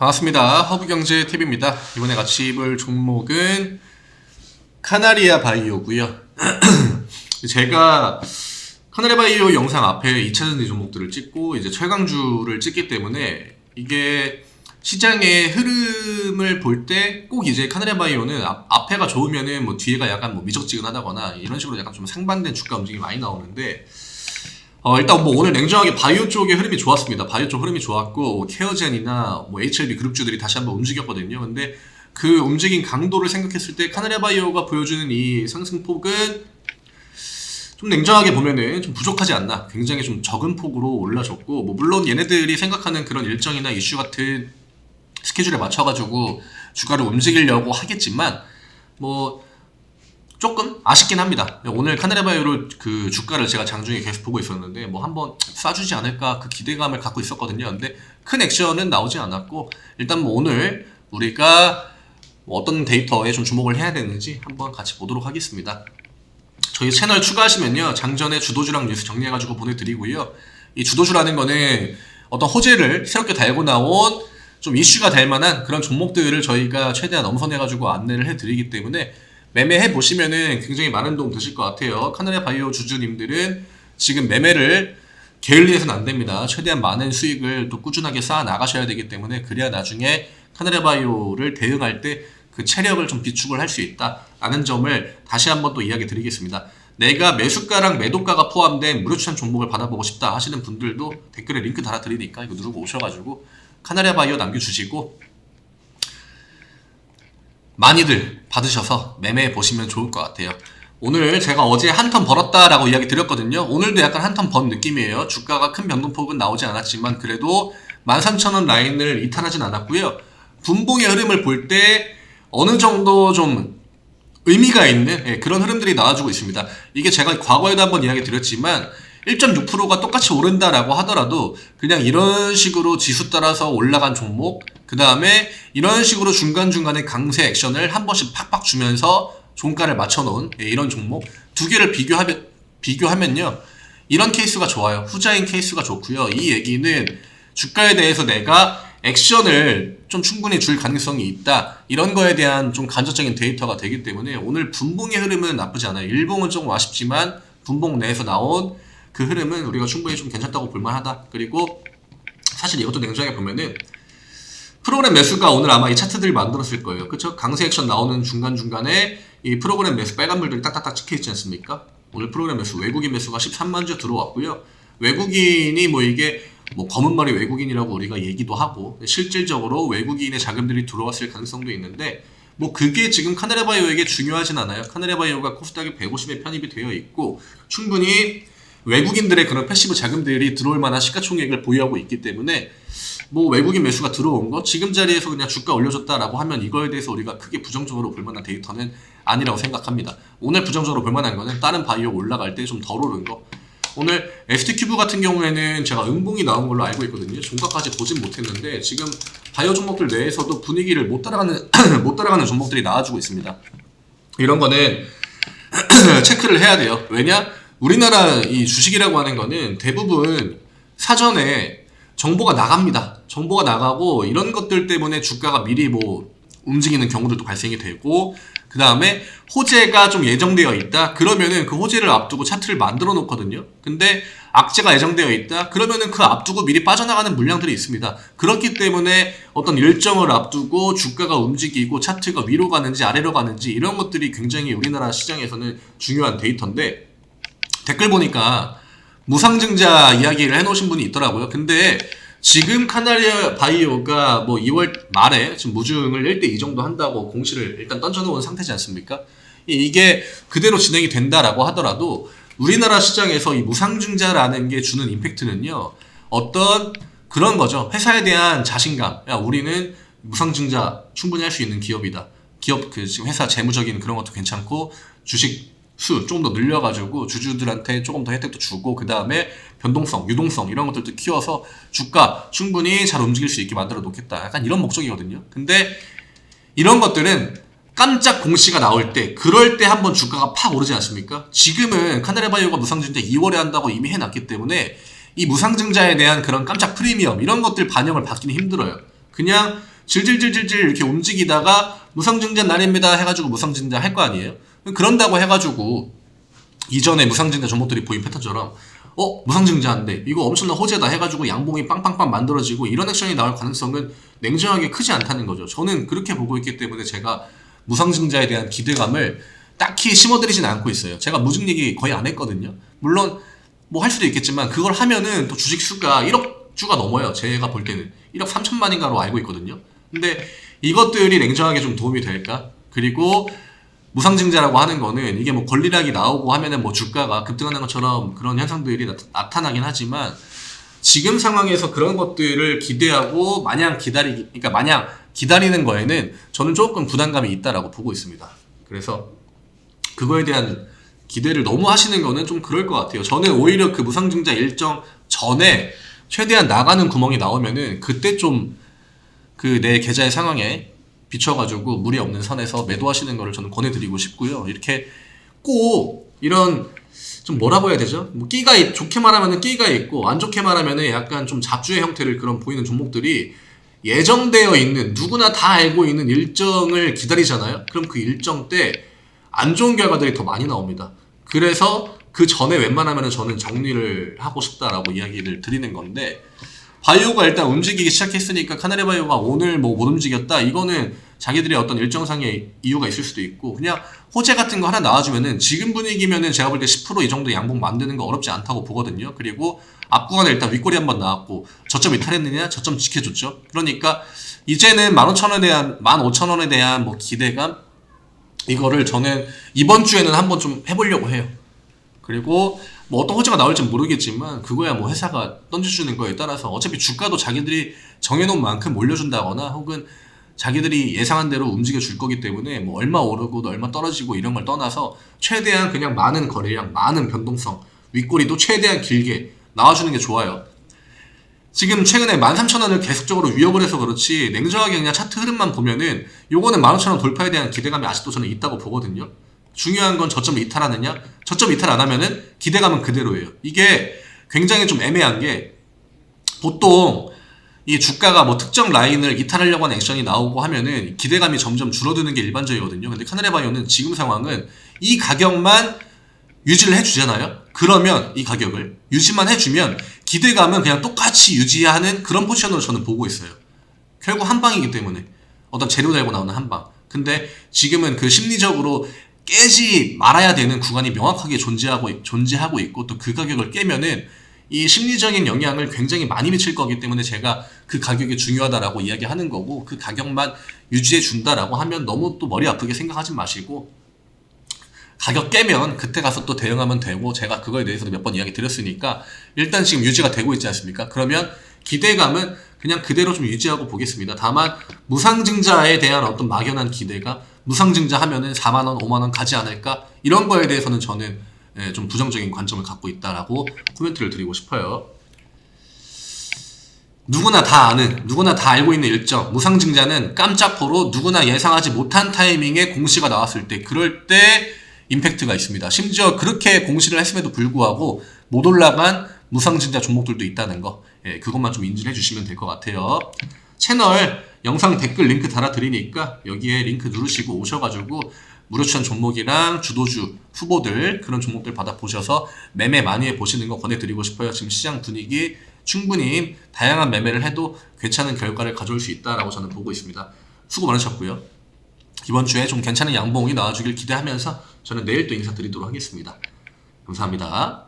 반갑습니다. 허브경제TV입니다. 이번에 같이 볼 종목은 카나리아 바이오고요. 제가 카나리아 바이오 영상 앞에 2차전지 종목들을 찍고 이제 최강주를 찍기 때문에 이게 시장의 흐름을 볼 때 꼭 이제 카나리아 바이오는 앞에가 좋으면은 뭐 뒤에가 약간 뭐 미적지근하다거나 이런 식으로 약간 좀 상반된 주가 움직임이 많이 나오는데 일단 뭐 오늘 냉정하게 바이오 쪽의 흐름이 좋았습니다. 바이오 쪽 흐름이 좋았고 케어젠이나 뭐 HLB 그룹주들이 다시 한번 움직였거든요. 근데 그 움직임 강도를 생각했을 때 카나리아 바이오가 보여주는 이 상승폭은 좀 냉정하게 보면은 좀 부족하지 않나. 굉장히 좀 적은 폭으로 올라줬고 뭐 물론 얘네들이 생각하는 그런 일정이나 이슈 같은 스케줄에 맞춰가지고 주가를 움직이려고 하겠지만 뭐 조금 아쉽긴 합니다. 오늘 카나리아 바이오를 그 주가를 제가 장중에 계속 보고 있었는데 뭐 한번 쏴주지 않을까 그 기대감을 갖고 있었거든요. 근데 큰 액션은 나오지 않았고 일단 뭐 오늘 우리가 뭐 어떤 데이터에 좀 주목을 해야 되는지 한번 같이 보도록 하겠습니다. 저희 채널 추가하시면요 장전에 주도주랑 뉴스 정리해가지고 보내드리고요. 이 주도주라는 거는 어떤 호재를 새롭게 달고 나온 좀 이슈가 될 만한 그런 종목들을 저희가 최대한 엄선해가지고 안내를 해드리기 때문에 매매해 보시면은 굉장히 많은 도움 되실 것 같아요. 카나리아 바이오 주주님들은 지금 매매를 게을리해서는 안 됩니다. 최대한 많은 수익을 또 꾸준하게 쌓아 나가셔야 되기 때문에 그래야 나중에 카나리아 바이오를 대응할 때 그 체력을 좀 비축을 할 수 있다라는 점을 다시 한번 또 이야기 드리겠습니다. 내가 매수가랑 매도가가 포함된 무료 추천 종목을 받아보고 싶다 하시는 분들도 댓글에 링크 달아드리니까 이거 누르고 오셔가지고 카나리아 바이오 남겨주시고 많이들 받으셔서 매매해 보시면 좋을 것 같아요. 오늘 제가 어제 한 턴 벌었다라고 이야기 드렸거든요. 오늘도 약간 한 턴 번 느낌이에요. 주가가 큰 변동폭은 나오지 않았지만 그래도 13,000원 라인을 이탈하진 않았고요. 분봉의 흐름을 볼 때 어느 정도 좀 의미가 있는 그런 흐름들이 나와주고 있습니다. 이게 제가 과거에도 한번 이야기 드렸지만 1.6%가 똑같이 오른다라고 하더라도 그냥 이런 식으로 지수 따라서 올라간 종목 그 다음에 이런 식으로 중간중간에 강세 액션을 한 번씩 팍팍 주면서 종가를 맞춰놓은 이런 종목 두 개를 비교하면요 이런 케이스가 좋아요. 후자인 케이스가 좋고요. 이 얘기는 주가에 대해서 내가 액션을 좀 충분히 줄 가능성이 있다 이런 거에 대한 좀 간접적인 데이터가 되기 때문에 오늘 분봉의 흐름은 나쁘지 않아요. 일봉은 조금 아쉽지만 분봉 내에서 나온 그 흐름은 우리가 충분히 좀 괜찮다고 볼만하다. 그리고 사실 이것도 냉정하게 보면은 프로그램 매수가 오늘 아마 이 차트들이 만들었을 거예요. 그쵸? 강세 액션 나오는 중간중간에 이 프로그램 매수 빨간불들이 딱딱딱 찍혀있지 않습니까? 오늘 프로그램 매수 외국인 매수가 13만 주 들어왔고요. 외국인이 뭐 이게 뭐 검은 머리 외국인이라고 우리가 얘기도 하고 실질적으로 외국인의 자금들이 들어왔을 가능성도 있는데 뭐 그게 지금 카나리아 바이오에게 중요하진 않아요. 카나리아 바이오가 코스닥이 150에 편입이 되어 있고 충분히 외국인들의 그런 패시브 자금들이 들어올 만한 시가총액을 보유하고 있기 때문에 뭐 외국인 매수가 들어온 거 지금 자리에서 그냥 주가 올려줬다라고 하면 이거에 대해서 우리가 크게 부정적으로 볼 만한 데이터는 아니라고 생각합니다. 오늘 부정적으로 볼 만한 거는 다른 바이오 올라갈 때 좀 덜 오른 거. 오늘 ST큐브 같은 경우에는 제가 음봉이 나온 걸로 알고 있거든요. 종가까지 보진 못했는데 지금 바이오 종목들 내에서도 분위기를 못 따라가는 못 따라가는 종목들이 나와주고 있습니다. 이런 거는 체크를 해야 돼요. 왜냐? 우리나라 이 주식이라고 하는 거는 대부분 사전에 정보가 나갑니다. 정보가 나가고 이런 것들 때문에 주가가 미리 뭐 움직이는 경우들도 발생이 되고 그 다음에 호재가 좀 예정되어 있다 그러면은 그 호재를 앞두고 차트를 만들어 놓거든요. 근데 악재가 예정되어 있다 그러면은 그 앞두고 미리 빠져나가는 물량들이 있습니다. 그렇기 때문에 어떤 일정을 앞두고 주가가 움직이고 차트가 위로 가는지 아래로 가는지 이런 것들이 굉장히 우리나라 시장에서는 중요한 데이터인데 댓글 보니까 무상증자 이야기를 해놓으신 분이 있더라고요. 근데 지금 카나리아 바이오가 뭐 2월 말에 지금 무증을 1대2 정도 한다고 공시를 일단 던져놓은 상태지 않습니까? 이게 그대로 진행이 된다라고 하더라도 우리나라 시장에서 이 무상증자라는 게 주는 임팩트는요 어떤 그런 거죠. 회사에 대한 자신감. 야, 우리는 무상증자 충분히 할 수 있는 기업이다. 기업 그 지금 회사 재무적인 그런 것도 괜찮고 주식 수 조금 더 늘려가지고 주주들한테 조금 더 혜택도 주고 그 다음에 변동성, 유동성 이런 것들도 키워서 주가 충분히 잘 움직일 수 있게 만들어 놓겠다. 약간 이런 목적이거든요. 근데 이런 것들은 깜짝 공시가 나올 때 그럴 때 한번 주가가 팍 오르지 않습니까? 지금은 카나리아 바이오가 무상증자 2월에 한다고 이미 해놨기 때문에 이 무상증자에 대한 그런 깜짝 프리미엄 이런 것들 반영을 받기는 힘들어요. 그냥 질질질질질 이렇게 움직이다가 무상증자 날입니다 해가지고 무상증자 할 거 아니에요? 그런다고 해가지고 이전에 무상증자 종목들이 보인 패턴처럼 무상증자인데 이거 엄청난 호재다 해가지고 양봉이 빵빵빵 만들어지고 이런 액션이 나올 가능성은 냉정하게 크지 않다는 거죠. 저는 그렇게 보고 있기 때문에 제가 무상증자에 대한 기대감을 딱히 심어드리진 않고 있어요. 제가 무증 얘기 거의 안 했거든요. 물론 뭐 할 수도 있겠지만 그걸 하면은 또 주식 수가 1억 주가 넘어요. 제가 볼 때는 1억 3천만인가로 알고 있거든요. 근데 이것들이 냉정하게 좀 도움이 될까? 그리고 무상증자라고 하는 거는 이게 뭐 권리락이 나오고 하면은 뭐 주가가 급등하는 것처럼 그런 현상들이 나타나긴 하지만 지금 상황에서 그런 것들을 기대하고 마냥 기다리는 거에는 저는 조금 부담감이 있다라고 보고 있습니다. 그래서 그거에 대한 기대를 너무 하시는 거는 좀 그럴 것 같아요. 저는 오히려 그 무상증자 일정 전에 최대한 나가는 구멍이 나오면은 그때 좀 그 내 계좌의 상황에 비춰가지고 무리 없는 선에서 매도하시는 거를 저는 권해드리고 싶고요. 이렇게 꼭 이런 좀 뭐라고 해야 되죠? 뭐 좋게 말하면은 끼가 있고 안 좋게 말하면은 약간 좀 잡주의 형태를 그런 보이는 종목들이 예정되어 있는 누구나 다 알고 있는 일정을 기다리잖아요. 그럼 그 일정 때 안 좋은 결과들이 더 많이 나옵니다. 그래서 그 전에 웬만하면은 저는 정리를 하고 싶다라고 이야기를 드리는 건데 바이오가 일단 움직이기 시작했으니까 카나리 바이오가 오늘 뭐 못 움직였다 이거는 자기들의 어떤 일정상의 이유가 있을 수도 있고 그냥 호재 같은 거 하나 나와주면은 지금 분위기면은 제가 볼 때 10% 이 정도 양봉 만드는 거 어렵지 않다고 보거든요. 그리고 앞구간에 일단 윗꼬리 한번 나왔고 저점 이탈했느냐 저점 지켜줬죠. 그러니까 이제는 15,000원에 대한 뭐 기대감 이거를 저는 이번 주에는 한번 좀 해보려고 해요. 그리고 뭐 어떤 호재가 나올지 모르겠지만 그거야 뭐 회사가 던져주는 거에 따라서 어차피 주가도 자기들이 정해놓은 만큼 올려준다거나 혹은 자기들이 예상한 대로 움직여 줄 거기 때문에 뭐 얼마 오르고 얼마 떨어지고 이런 걸 떠나서 최대한 그냥 많은 거래량, 많은 변동성, 윗꼬리도 최대한 길게 나와주는 게 좋아요. 지금 최근에 13,000원을 계속적으로 위협을 해서 그렇지 냉정하게 그냥 차트 흐름만 보면은 요거는 15,000원 돌파에 대한 기대감이 아직도 저는 있다고 보거든요. 중요한 건 저점을 이탈하느냐? 저점 이탈 안 하면은 기대감은 그대로예요. 이게 굉장히 좀 애매한 게 보통 이 주가가 뭐 특정 라인을 이탈하려고 하는 액션이 나오고 하면은 기대감이 점점 줄어드는 게 일반적이거든요. 근데 카나리 바이오는 지금 상황은 이 가격만 유지를 해주잖아요. 그러면 이 가격을 유지만 해주면 기대감은 그냥 똑같이 유지하는 그런 포지션으로 저는 보고 있어요. 결국 한 방이기 때문에 어떤 재료 달고 나오는 한 방. 근데 지금은 그 심리적으로 깨지 말아야 되는 구간이 명확하게 존재하고 있고 또 그 가격을 깨면은 이 심리적인 영향을 굉장히 많이 미칠 거기 때문에 제가 그 가격이 중요하다라고 이야기하는 거고 그 가격만 유지해 준다라고 하면 너무 또 머리 아프게 생각하지 마시고 가격 깨면 그때 가서 또 대응하면 되고 제가 그거에 대해서도 몇 번 이야기 드렸으니까 일단 지금 유지가 되고 있지 않습니까? 그러면 기대감은 그냥 그대로 좀 유지하고 보겠습니다. 다만 무상증자에 대한 어떤 막연한 기대가 무상증자 하면은 4만원, 5만원 가지 않을까? 이런 거에 대해서는 저는 좀 부정적인 관점을 갖고 있다라고 코멘트를 드리고 싶어요. 누구나 다 아는, 누구나 다 알고 있는 일정, 무상증자는 깜짝포로 누구나 예상하지 못한 타이밍에 공시가 나왔을 때, 그럴 때 임팩트가 있습니다. 심지어 그렇게 공시를 했음에도 불구하고 못 올라간 무상증자 종목들도 있다는 거, 그것만 좀 인지를 해주시면 될 것 같아요. 채널 영상 댓글 링크 달아드리니까 여기에 링크 누르시고 오셔가지고 무료 추천 종목이랑 주도주 후보들 그런 종목들 받아보셔서 매매 많이 해보시는 거 권해드리고 싶어요. 지금 시장 분위기 충분히 다양한 매매를 해도 괜찮은 결과를 가져올 수 있다라고 저는 보고 있습니다. 수고 많으셨고요. 이번 주에 좀 괜찮은 양봉이 나와주길 기대하면서 저는 내일 또 인사드리도록 하겠습니다. 감사합니다.